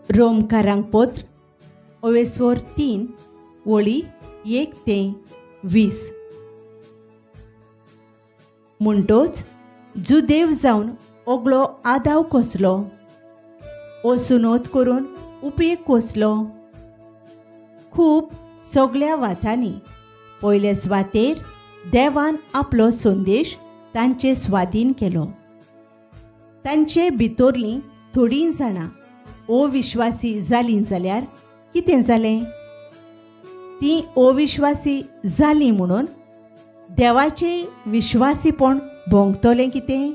रोमकारांक पत्र ओवेसोर 3 वळी 1 ते 20. म्हणटोच जुदेव जावन ओगळो आदाव कसलो, ओसुनोत करून उपेग कसलो. खूब सगळ्या वाटांनी पयले सुवातेर देवान आपलो संदेश तांचे स्वाधीन केलो. तांचे भितरलीं थोडीं जाणां अविश्वासी जालीं जाल्यार कितें जालें? तीं अविश्वासी जालीं म्हणून देवाचें विश्वासीपण भोंगतलें कितें?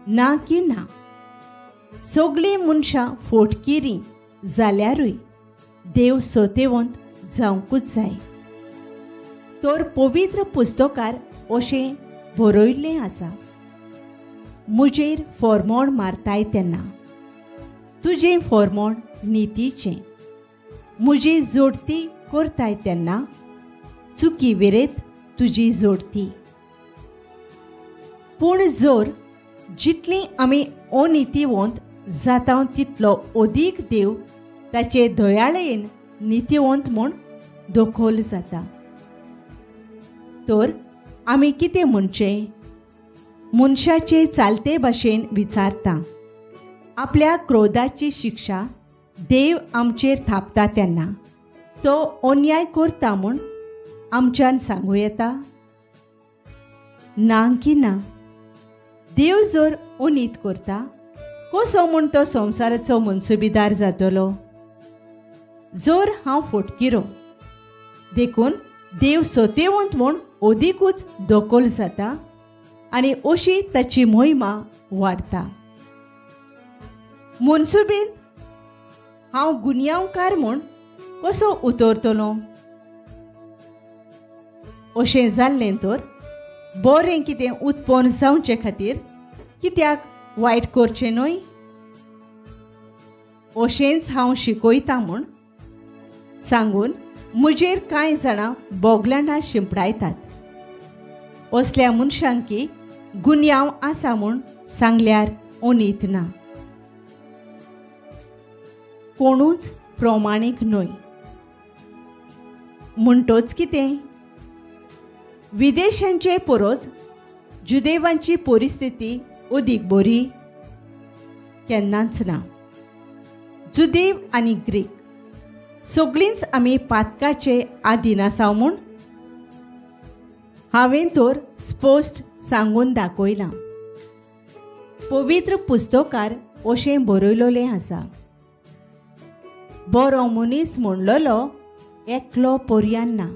ना की ना. सगळीं मनशां फोटकिरीं जाल्यारूय देव सोतेवंत जावंकूच जाय. तर पवित्र पुस्तकार अशें बरयल्लें आसा, म्हजेर फॉर्मोण मारताय तेन्ना तुजें फॉर्मोण नितीचें. म्हजी जोडती करताय तेन्ना चुकी विरेत तुजी जोडती. पूण जर जितलीं आमी अनितीवंत जाता तितलो अदीक देव ताचे दयाळेन नितीवंत म्हूण दोखोल जाता. तर आमी कितें म्हणचें? मनशाचे चालते भाशेन विचारता. आपल्या क्रोधाची शिक्षा देव आमचेर थापता तेन्ना तो अन्याय करता म्हूण आमच्यान सांगूं येता? ना की ना. देव जर अनीत करता, कसो म्हूण तो संवसाराचो मनसुबेदार जातलो? जर हांव फोटकिरो देखून देव सत्यवंत म्हूण अदिकूच दोखोल जाता आनी अशी ताची महिमा वाडटा. मनसुबेन हांव गुन्यांवकार म्हूण कसो उतरतलो? अशें जाल्लें तर बरें कितें उत्पन्न जावचे खातीर कित्याक वायट करचें न्हय? अशेंच हांव शिकयतां म्हूण सांगून म्हजेर कांय जाणां बोगलांडां शिंपडायतात. असल्या मनशांक गुन्यांव आसा म्हूण सांगल्यार अनीत ना. कोणूच प्रमाणीक न्हय. म्हणटोच कितें? विदेशांचे परस जुदेवांची परिस्थिती अदीक बरी? केन्नाच ना. जुदेव आनी ग्रीक सगळींच आमी पातकाचे आधीन आसा म्हूण हांवें तर स्पश्ट सांगून दाखयलां. पवित्र पुस्तकार अशें बरयलोलें आसा, बरो मनीस म्हणलोलो एकलो पर्यान ना,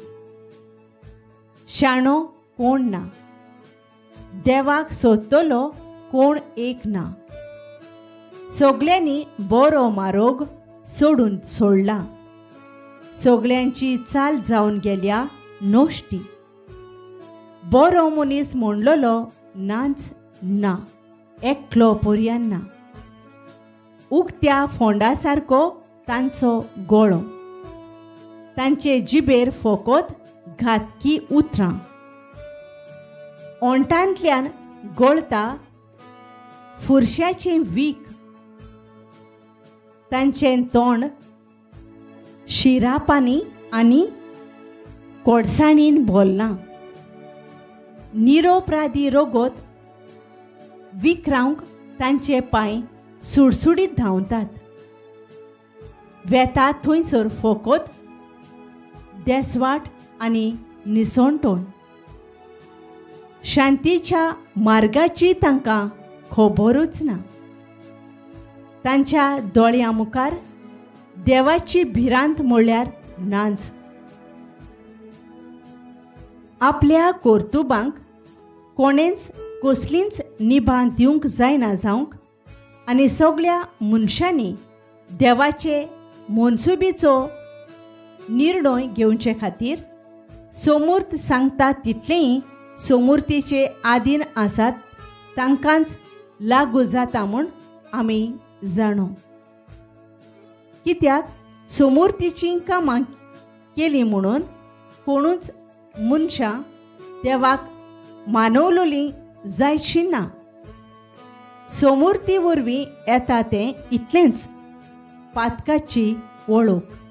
शाणो कोण ना, देवाक सोदतलो कोण एक ना. सगळ्यांनी बरो मार्ग सोडून सोडला, सगळ्यांची चाल जावन गेल्या नश्टी. बरो मनीस म्हणलोलो नाच ना, एकलो पर्यान ना. उक्त्या फोंडा सारको तांचो गळो, तांचे जिबेर फकत घातकी उतरां. ओंटांतल्यान गळटा फुरश्याचें वीख, तांचें तोंड शिरापांनी आनी कोडसाणीन भरलां. निरोपराधी रगत विक्रावंक तांचे पांय सुडसुडीत धांवतात. वेता थंयसर फकत देसवाट आनी निसणटोण. शांतीच्या मार्गाची तांकां खबरूच ना. तांच्या दोळ्यां मुखार देवाची भिरांत म्हणल्यार नाच. आपल्या कर्तुबांक कोणेंच कसलींच निभां दिवंक जायना जावंक आनी सगळ्या मनशांनी देवाचे मनसुबेचो निर्णय घेवचे खातीर समूर्त सांगता तितलेंय समूर्तीचे आधीन आसात तांकांच लागू जाता म्हूण आमी जाणो. कित्याक समूर्तीचीं कामां केलीं म्हणून कोणूच मनशां देवाक मानवलोलीं जायची ना. समूर्ती वरवीं येता तें इतलेंच, पातकाची वळख.